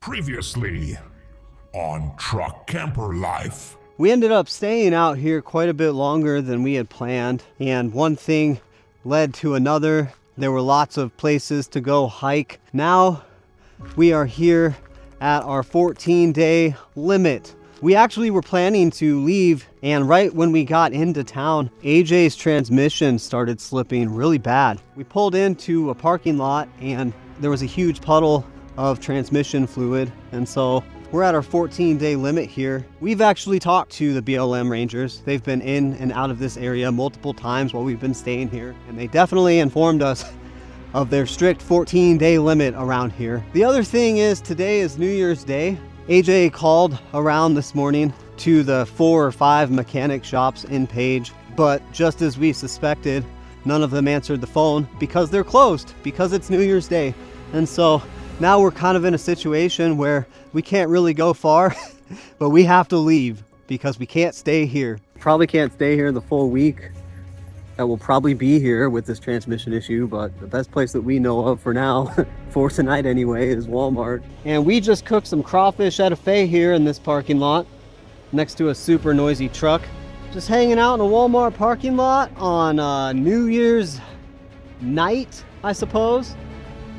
Previously on Truck Camper Life. We ended up staying out here quite a bit longer than we had planned, and one thing led to another. There were lots of places to go hike. Now we are here at our 14-day limit. We actually were planning to leave, and right when we got into town, AJ's transmission started slipping really bad. We pulled into a parking lot and there was a huge puddle of transmission fluid, and so we're at our 14-day limit here. We've actually talked to the BLM rangers. They've been in and out of this area multiple times while we've been staying here, and they definitely informed us of their strict 14-day limit around here. The other thing is, today is New Year's Day. AJ called around this morning to the 4 or 5 mechanic shops in Page, but just as we suspected, none of them answered the phone because they're closed, because it's New Year's Day. And so now we're kind of in a situation where we can't really go far, but we have to leave because we can't stay here. Probably can't stay here the full week that we'll probably be here with this transmission issue, but the best place that we know of for now, for tonight anyway, is Walmart. And we just cooked some crawfish etouffee here in this parking lot next to a super noisy truck. Just hanging out in a Walmart parking lot on New Year's night, I suppose.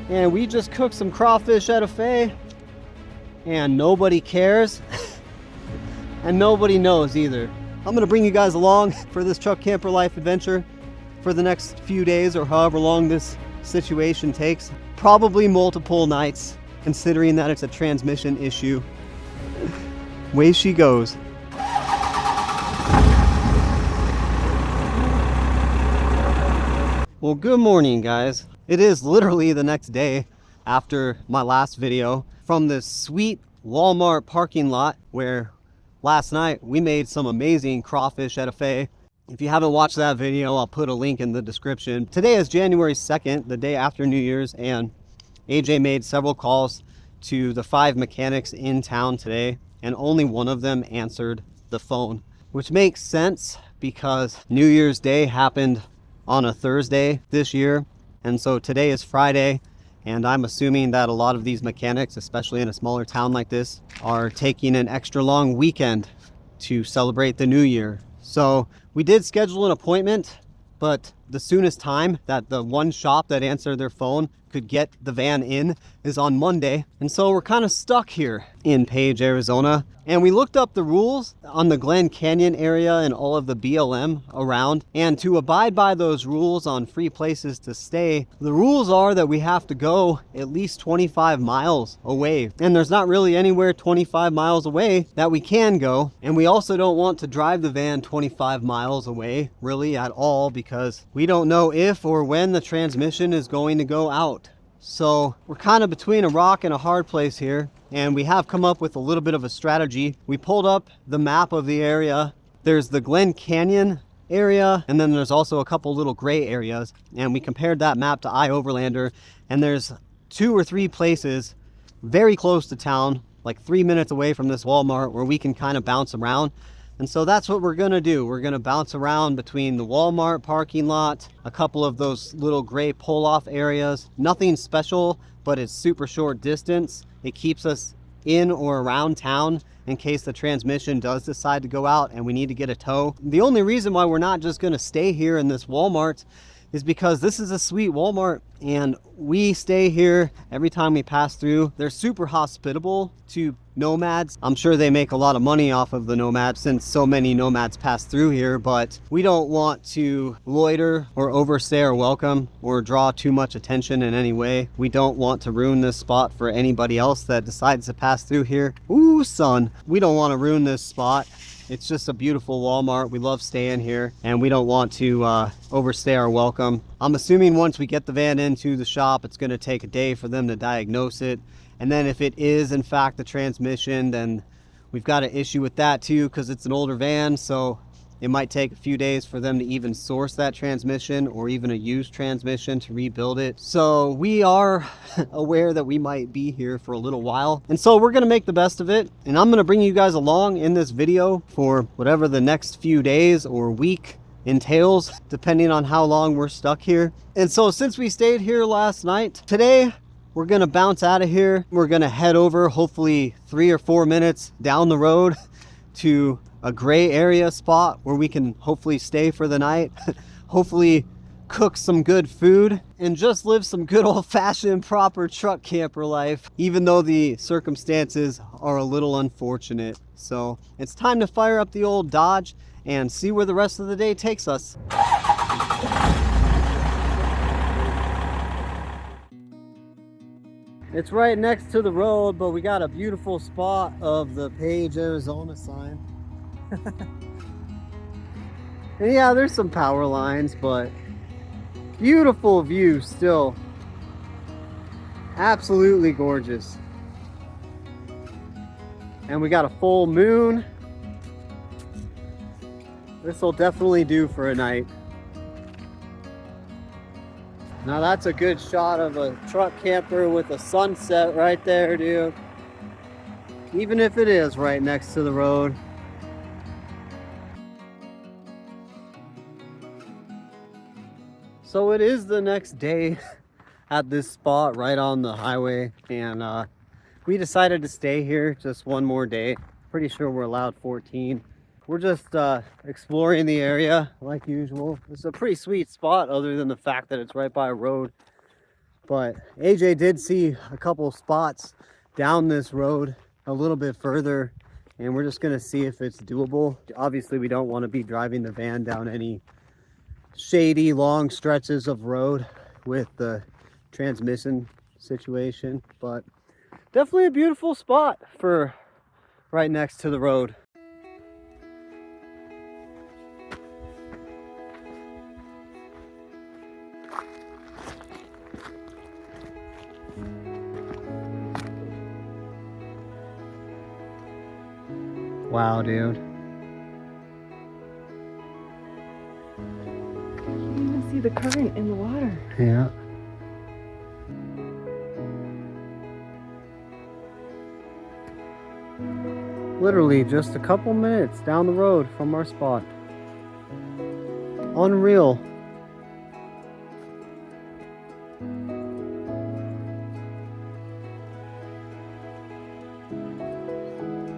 And we just cooked some crawfish etouffee, and nobody cares and nobody knows either. I'm gonna bring you guys along for this truck camper life adventure for the next few days, or however long this situation takes. Probably multiple nights, considering that it's a transmission issue. Way she goes. Well, good morning, guys. It is literally the next day after my last video from this sweet Walmart parking lot where last night we made some amazing crawfish etouffee. If you haven't watched that video, I'll put a link in the description. Today is January 2nd, the day after New Year's, and AJ made several calls to the 5 mechanics in town today, and only one of them answered the phone, which makes sense because New Year's Day happened on a Thursday this year, and so today is Friday. And I'm assuming that a lot of these mechanics, especially in a smaller town like this, are taking an extra long weekend to celebrate the new year. So we did schedule an appointment, but the soonest time that the one shop that answered their phone could get the van in is on Monday. And so we're kind of stuck here in Page, Arizona. And we looked up the rules on the Glen Canyon area and all of the BLM around. And to abide by those rules on free places to stay, the rules are that we have to go at least 25 miles away. And there's not really anywhere 25 miles away that we can go. And we also don't want to drive the van 25 miles away really at all, because we don't know if or when the transmission is going to go out. So we're kind of between a rock and a hard place here, and we have come up with a little bit of a strategy. We pulled up the map of the area. There's the Glen Canyon area, and then there's also a couple little gray areas, and we compared that map to Overlander, and there's 2 or 3 places very close to town, like 3 minutes away from this Walmart, where we can kind of bounce around. And so that's what we're gonna do. We're gonna bounce around between the Walmart parking lot, a couple of those little gray pull-off areas. Nothing special, but it's super short distance. It keeps us in or around town in case the transmission does decide to go out and we need to get a tow. The only reason why we're not just gonna stay here in this Walmart is because this is a sweet Walmart and we stay here every time we pass through. They're super hospitable to nomads. I'm sure they make a lot of money off of the nomads since so many nomads pass through here, but we don't want to loiter or overstay our welcome or draw too much attention in any way. We don't want to ruin this spot for anybody else that decides to pass through here. Ooh, sun. We don't want to ruin this spot. It's just a beautiful Walmart. We love staying here and we don't want to overstay our welcome. I'm assuming once we get the van into the shop, it's going to take a day for them to diagnose it. And then if it is in fact the transmission, then we've got an issue with that too, because it's an older van. So it might take a few days for them to even source that transmission or even a used transmission to rebuild it. So we are aware that we might be here for a little while. And so we're gonna make the best of it. And I'm gonna bring you guys along in this video for whatever the next few days or week entails, depending on how long we're stuck here. And so since we stayed here last night, today we're gonna bounce out of here. We're gonna head over hopefully 3 or 4 minutes down the road to a gray area spot where we can hopefully stay for the night. Hopefully cook some good food and just live some good old-fashioned proper truck camper life, even though the circumstances are a little unfortunate. So it's time to fire up the old Dodge and see where the rest of the day takes us. It's right next to the road, but we got a beautiful spot of the Page, Arizona sign. And yeah, there's some power lines, but beautiful view still. Absolutely gorgeous. And we got a full moon. This will definitely do for a night. Now that's a good shot of a truck camper with a sunset right there, dude. Even if it is right next to the road. So it is the next day at this spot right on the highway, and we decided to stay here just one more day. Pretty sure we're allowed 14. We're just exploring the area like usual. It's a pretty sweet spot other than the fact that it's right by a road. But AJ did see a couple spots down this road a little bit further, and we're just gonna see if it's doable. Obviously we don't want to be driving the van down any shady long stretches of road with the transmission situation, but definitely a beautiful spot for right next to the road. Wow, dude. See the current in the water. Yeah. Literally just a couple minutes down the road from our spot. Unreal.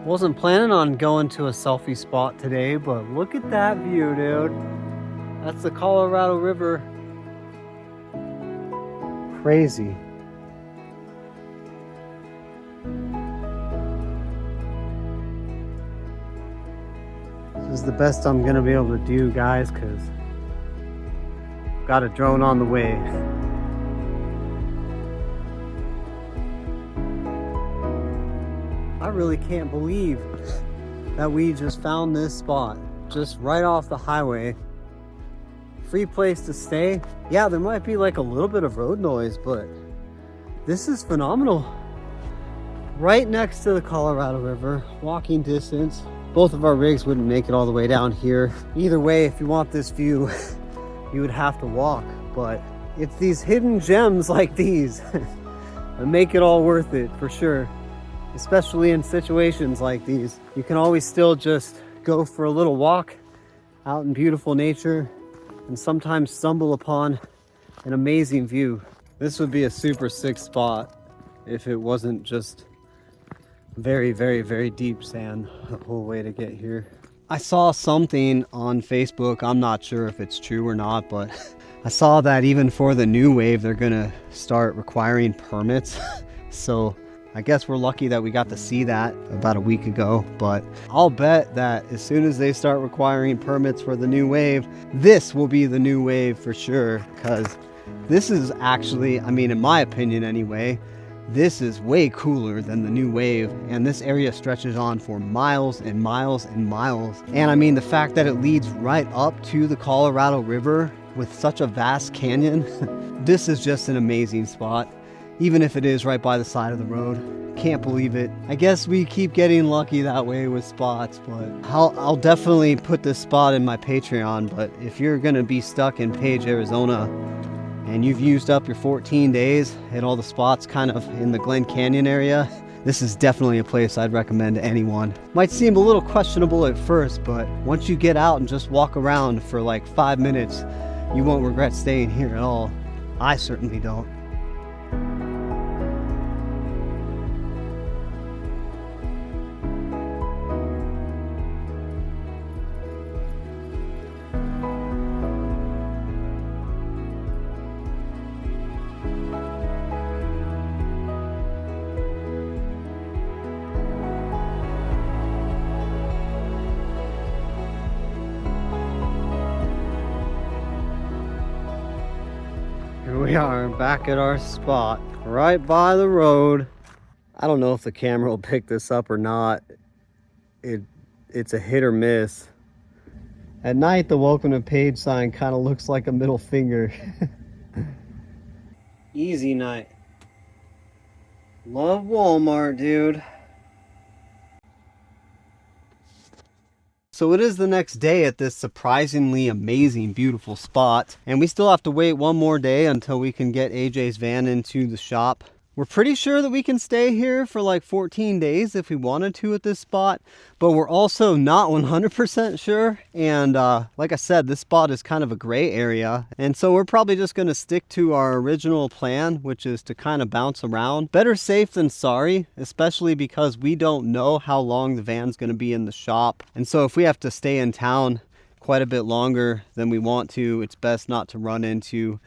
Wasn't planning on going to a selfie spot today, but look at that view, dude. That's the Colorado River. Crazy. This is the best I'm gonna be able to do, guys, because got a drone on the way. I really can't believe that we just found this spot just right off the highway. Free place to stay. Yeah, there might be like a little bit of road noise, but this is phenomenal. Right next to the Colorado River, walking distance. Both of our rigs wouldn't make it all the way down here. Either way, if you want this view, you would have to walk, but it's these hidden gems like these that make it all worth it for sure. Especially in situations like these. You can always still just go for a little walk out in beautiful nature and sometimes stumble upon an amazing view. This would be a super sick spot if it wasn't just very, very, very deep sand the whole way to get here. I saw something on Facebook, I'm not sure if it's true or not, but I saw that even for the new wave, they're gonna start requiring permits. So I guess we're lucky that we got to see that about a week ago, but I'll bet that as soon as they start requiring permits for the new wave, this will be the new wave for sure, because this is actually, I mean, in my opinion anyway, this is way cooler than the new wave, and this area stretches on for miles and miles and miles. And I mean, the fact that it leads right up to the Colorado River with such a vast canyon, this is just an amazing spot. Even if it is right by the side of the road. Can't believe it. I guess we keep getting lucky that way with spots, but I'll definitely put this spot in my Patreon. But if you're gonna be stuck in Page, Arizona, and you've used up your 14 days at all the spots kind of in the Glen Canyon area, this is definitely a place I'd recommend to anyone. Might seem a little questionable at first, but once you get out and just walk around for like 5 minutes, you won't regret staying here at all. I certainly don't. we are back at our spot, right by the road. I don't know if the camera will pick this up or not. It's a hit or miss. At night, the welcome to page sign kind of looks like a middle finger. Easy night. Love Walmart, dude. So it is the next day at this surprisingly amazing, beautiful spot. And we still have to wait one more day until we can get AJ's van into the shop. We're pretty sure that we can stay here for like 14 days if we wanted to at this spot, but we're also not 100% sure. And like I said, this spot is kind of a gray area. And so we're probably just gonna stick to our original plan, which is to kind of bounce around. Better safe than sorry, especially because we don't know how long the van's gonna be in the shop. And so if we have to stay in town quite a bit longer than we want to, it's best not to run into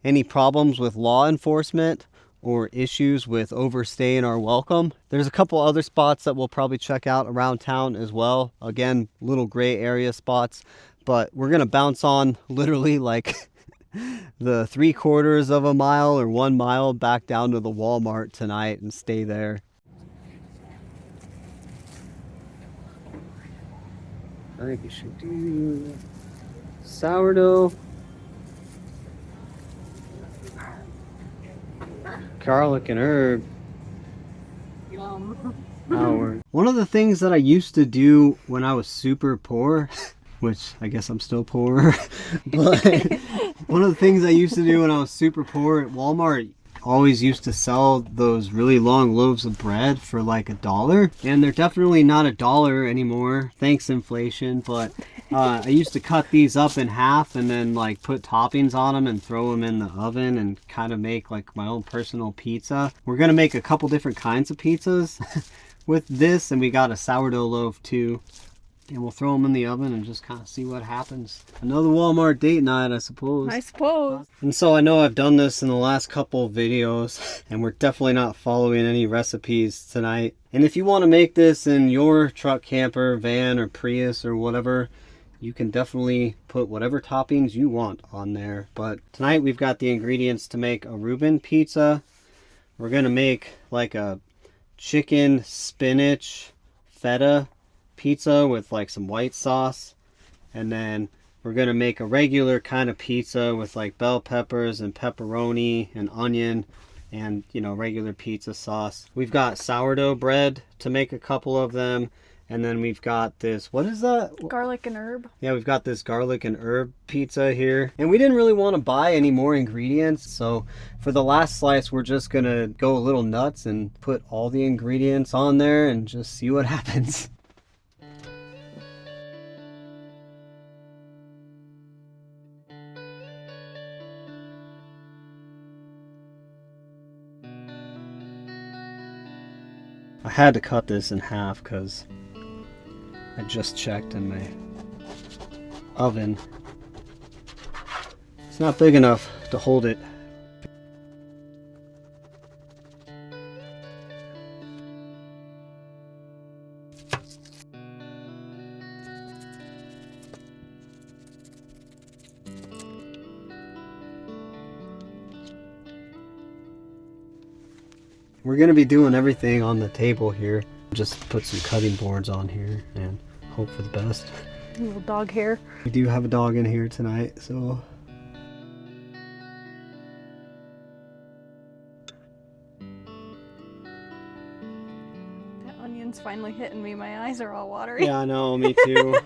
any problems with law enforcement or issues with overstaying our welcome. There's a couple other spots that we'll probably check out around town as well. Again, little gray area spots, but we're gonna bounce on literally like the 3/4 of a mile or 1 mile back down to the Walmart tonight and stay there. I think you should do sourdough, garlic and herb. Yum. One of the things that I used to do when I was super poor, which I guess I'm still poor, but one of the things I used to do when I was super poor at Walmart, always used to sell those really long loaves of bread for like $1, and they're definitely not $1 anymore, thanks inflation. But I used to cut these up in half and then like put toppings on them and throw them in the oven and kind of make like my own personal pizza. We're gonna make a couple different kinds of pizzas with this, and we got a sourdough loaf too. And we'll throw them in the oven and just kind of see what happens. Another Walmart date night, I suppose. I suppose. And so I know I've done this in the last couple of videos, and we're definitely not following any recipes tonight. And if you want to make this in your truck, camper, van, or Prius or whatever, you can definitely put whatever toppings you want on there. But tonight we've got the ingredients to make a Reuben pizza. We're gonna make like a chicken spinach feta pizza with like some white sauce, and then we're gonna make a regular kind of pizza with like bell peppers and pepperoni and onion and, you know, regular pizza sauce. We've got sourdough bread to make a couple of them, and then we've got this, what is that? Garlic and herb. Yeah, we've got this garlic and herb pizza here. And we didn't really want to buy any more ingredients, so for the last slice we're just gonna go a little nuts and put all the ingredients on there and just see what happens. I had to cut this in half because I just checked in my oven. It's not big enough to hold it. We're gonna be doing everything on the table here. Just put some cutting boards on here and hope for the best. Little dog hair. We do have a dog in here tonight, so. That onion's finally hitting me. My eyes are all watery. Yeah, I know, me too.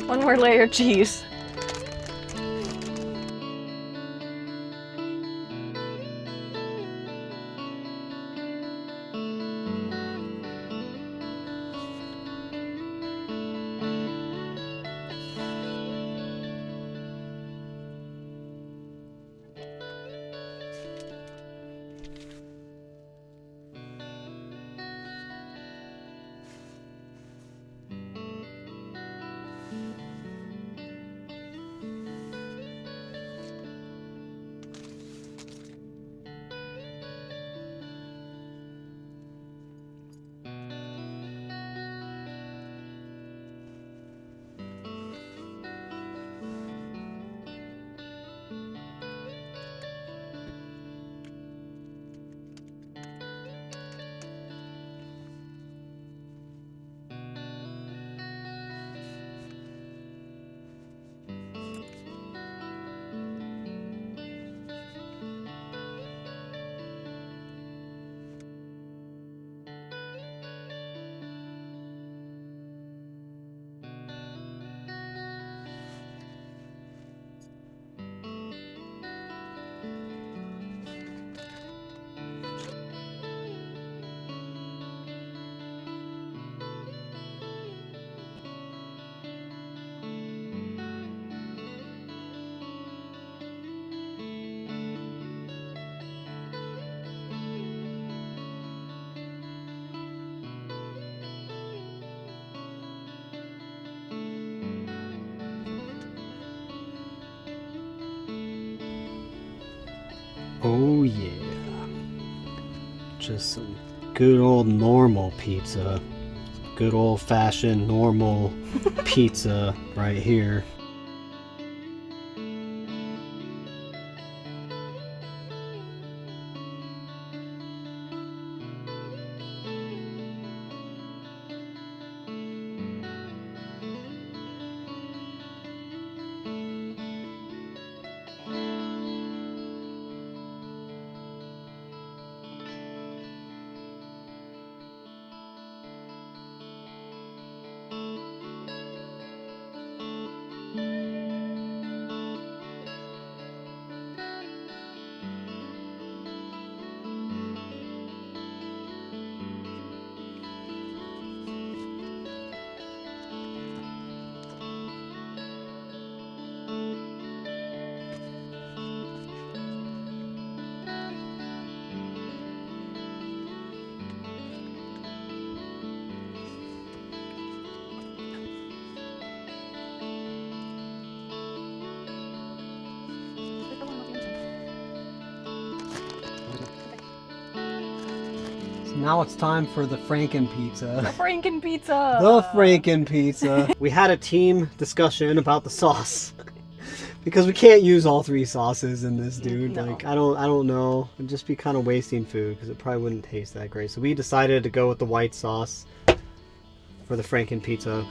One more layer of cheese. Oh yeah. Just some good old normal pizza. Good old fashioned normal pizza right here. Now it's time for the Franken pizza. The Franken pizza! The Franken pizza. We had a team discussion about the sauce. Because we can't use all three sauces in this, dude. No. Like, I don't know. It'd just be kind of wasting food because it probably wouldn't taste that great. So we decided to go with the white sauce for the Franken pizza.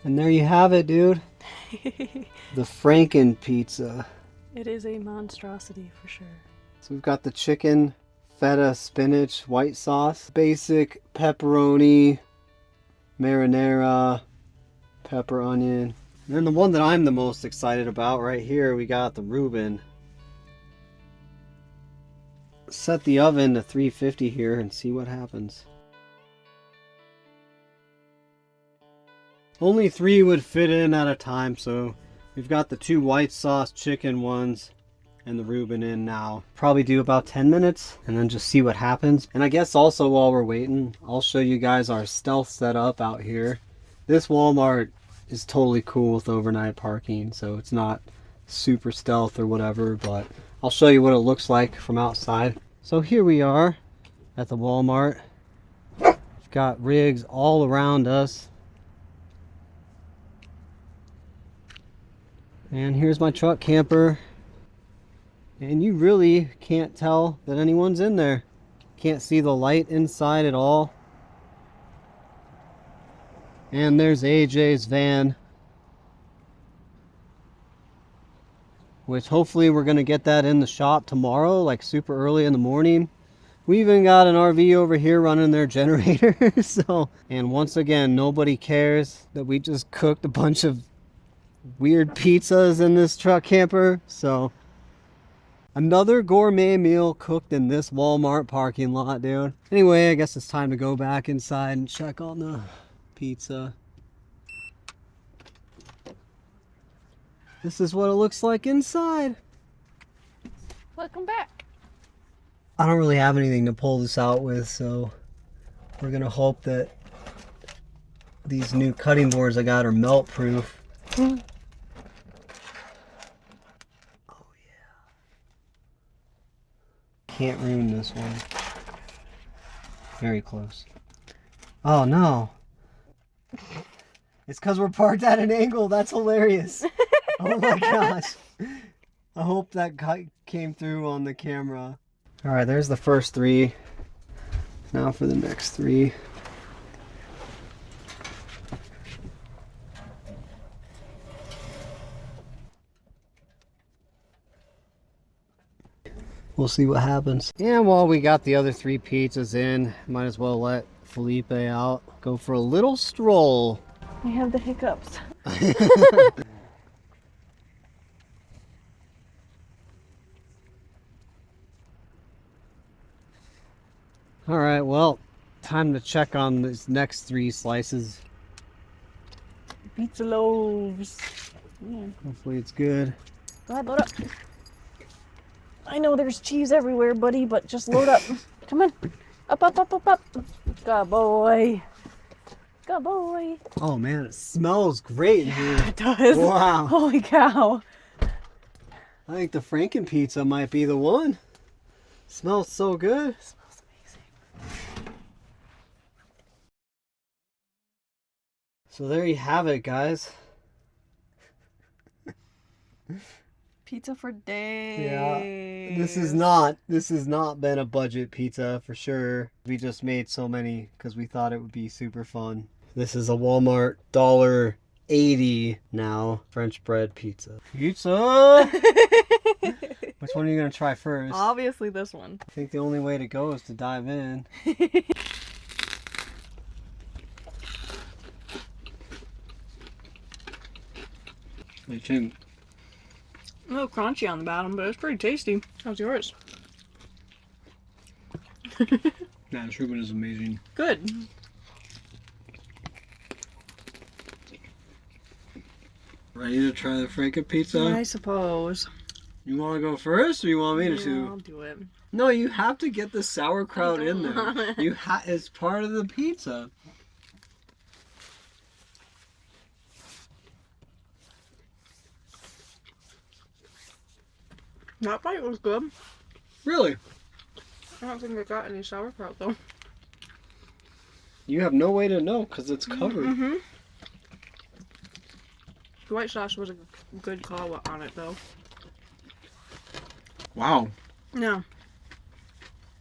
And there you have it, dude. The Franken pizza. It is a monstrosity for sure. So we've got the chicken, feta, spinach, white sauce, basic pepperoni, marinara, pepper, onion, And then the one that I'm the most excited about right here, we got the Reuben. Set the oven to 350 here and see what happens. Only 3 would fit in at a time, so we've got the 2 white sauce chicken ones and the Reuben in now. Probably do about 10 minutes and then just see what happens. And I guess also while we're waiting, I'll show you guys our stealth setup out here. This Walmart is totally cool with overnight parking, so it's not super stealth or whatever, but I'll show you what it looks like from outside. So here we are at the Walmart. We've got rigs all around us. And here's my truck camper. And you really can't tell that anyone's in there. Can't see the light inside at all. And there's AJ's van, which hopefully we're gonna get that in the shop tomorrow, like super early in the morning. We even got an RV over here running their generator. So, and once again, nobody cares that we just cooked a bunch of weird pizzas in this truck camper. So another gourmet meal cooked in this Walmart parking lot, dude. Anyway, I guess it's time to go back inside and check on the pizza. This is what it looks like inside. Welcome back. I don't really have anything to pull this out with, so we're gonna hope that these new cutting boards I got are melt proof. Oh yeah. Can't ruin this one. Very close. Oh no. It's because we're parked at an angle. That's hilarious. Oh my gosh. I hope that came through on the camera. All right, there's the first 3. Now for the next 3. We'll see what happens. And while we got the other 3 pizzas in, might as well let Felipe out. Go for a little stroll. I have the hiccups. All right, well, time to check on these next 3 slices. Pizza loaves. Yeah. Hopefully it's good. Go ahead, load up. I know there's cheese everywhere, buddy, but just load up. Come on. Up, up, up, up, up. Good boy. Good boy. Oh man, it smells great in here. It does. Wow. Holy cow. I think the Franken pizza might be the one. Smells so good. It smells amazing. So there you have it, guys. Pizza for days. Yeah. This has not been a budget pizza for sure. We just made so many because we thought it would be super fun. This is a Walmart $1.80 now French bread pizza. Pizza! Which one are you gonna try first? Obviously this one. I think the only way to go is to dive in. What do you think? A little crunchy on the bottom, but it's pretty tasty. How's yours? Nah, this Reuben is amazing. Good. Ready to try the Franken pizza? I suppose. You want to go first, or you want me to? I'll do it. No, you have to get the sauerkraut in there. It's part of the pizza. That bite was good. Really? I don't think I got any sauerkraut though. You have no way to know because it's covered. Mm-hmm. The white sauce was a good call on it though. Wow. No.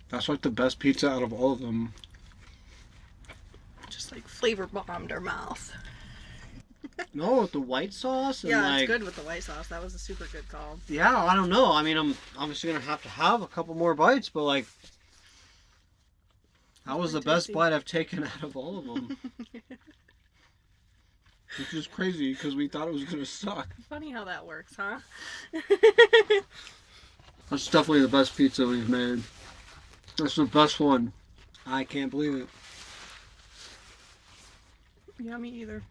That's like the best pizza out of all of them. Just like flavor bombed our mouth. No, with the white sauce? And Yeah, it's good with the white sauce. That was a super good call. Yeah, I don't know. I mean, I'm obviously going to have a couple more bites, but like, that was the best bite I've taken out of all of them. which is crazy because we thought it was gonna suck. Funny how that works, huh? That's definitely the best pizza we've made. That's the best one. I can't believe it. Yeah, me either.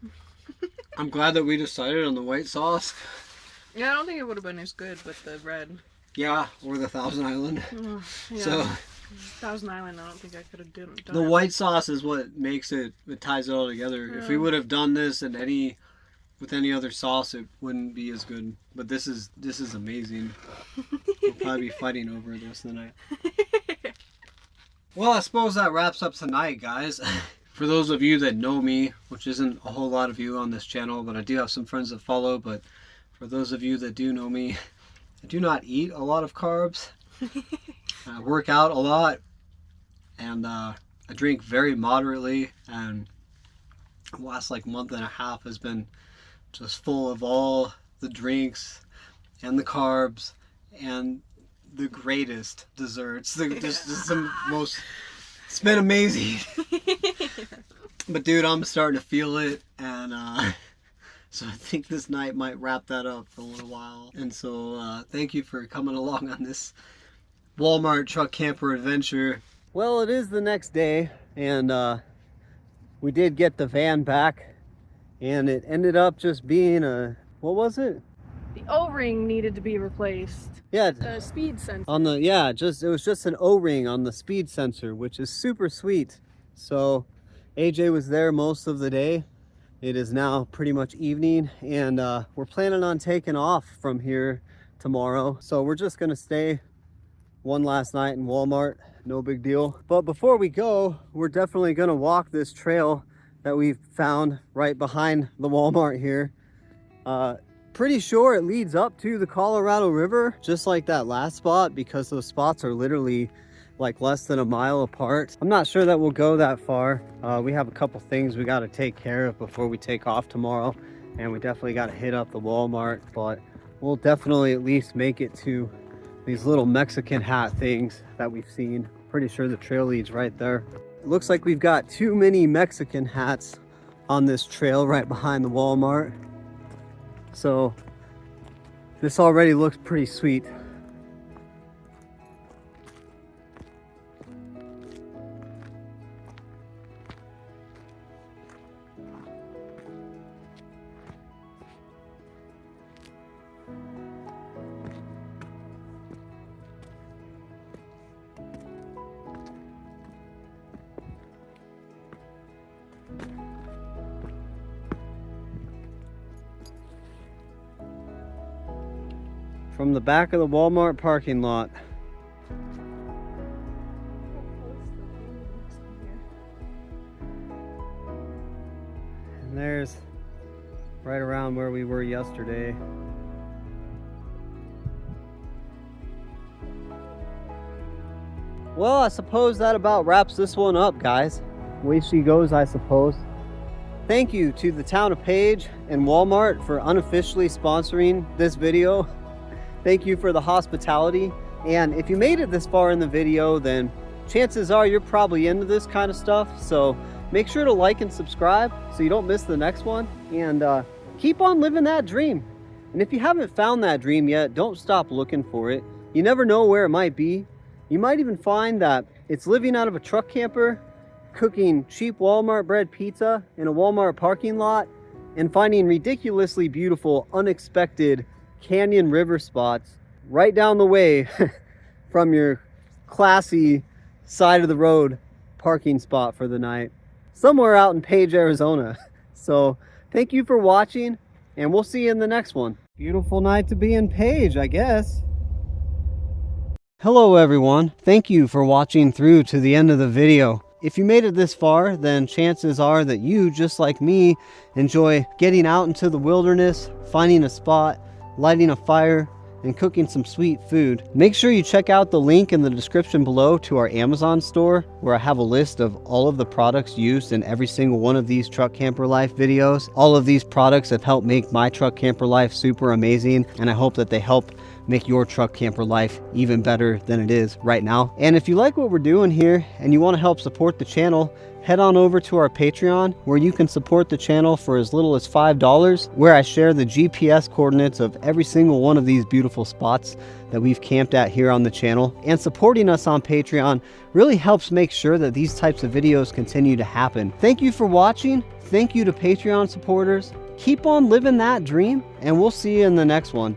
I'm glad that we decided on the white sauce. Yeah, I don't think it would have been as good with the red. Yeah, or the Thousand Island. Yeah. So Thousand Island, I don't think I could have done it. the white sauce is what makes it ties it all together. Yeah. If we would have done this in with any other sauce, it wouldn't be as good. But this is amazing. We'll probably be fighting over this tonight. Well, I suppose that wraps up tonight, guys. For those of you that know me, which isn't a whole lot of you on this channel, but I do have some friends that follow, but for those of you that do know me, I do not eat a lot of carbs. I work out a lot, and I drink very moderately, and the last like month and a half has been just full of all the drinks and the carbs and the greatest desserts. Just the most, it's been amazing. But dude, I'm starting to feel it, and so I think this night might wrap that up for a little while. And so thank you for coming along on this Walmart truck camper adventure. Well, it is the next day, and we did get the van back, and it ended up just being a, what was it? The O-ring needed to be replaced. Yeah, The speed sensor. on the, yeah, it was just an O-ring on the speed sensor, which is super sweet. So AJ was there most of the day. It is now pretty much evening, and we're planning on taking off from here tomorrow. So we're just gonna stay one last night in Walmart, no big deal. But before we go, we're definitely gonna walk this trail that we've found right behind the Walmart here. Pretty sure it leads up to the Colorado River, just like that last spot, because those spots are literally like less than a mile apart. I'm not sure that we'll go that far. We have a couple things we got to take care of before we take off tomorrow, and we definitely got to hit up the Walmart, but we'll definitely at least make it to these little Mexican hat things that we've seen. Pretty sure the trail leads right there. It looks like we've got too many Mexican hats on this trail right behind the Walmart. So this already looks pretty sweet. From the back of the Walmart parking lot. And there's right around where we were yesterday. Well, I suppose that about wraps this one up, guys. Way she goes, I suppose. Thank you to the town of Page and Walmart for unofficially sponsoring this video. Thank you for the hospitality. And if you made it this far in the video, then chances are you're probably into this kind of stuff. So make sure to like and subscribe so you don't miss the next one. And keep on living that dream. And if you haven't found that dream yet, don't stop looking for it. You never know where it might be. You might even find that it's living out of a truck camper, cooking cheap Walmart bread pizza in a Walmart parking lot, and finding ridiculously beautiful, unexpected canyon river spots right down the way from your classy side of the road parking spot for the night somewhere out in Page, Arizona. So thank you for watching, and we'll see you in the next one. Beautiful night to be in Page, I guess. Hello everyone, thank you for watching through to the end of the video. If you made it this far, then chances are that you, just like me, enjoy getting out into the wilderness, finding a spot, lighting a fire, and cooking some sweet food. Make sure you check out the link in the description below to our Amazon store, where I have a list of all of the products used in every single one of these Truck Camper Life videos. All of these products have helped make my Truck Camper Life super amazing, and I hope that they help make your truck camper life even better than it is right now. And if you like what we're doing here and you want to help support the channel, head on over to our Patreon, where you can support the channel for as little as $5, where I share the GPS coordinates of every single one of these beautiful spots that we've camped at here on the channel. And supporting us on Patreon really helps make sure that these types of videos continue to happen. Thank you for watching. Thank you to Patreon supporters. Keep on living that dream, and we'll see you in the next one.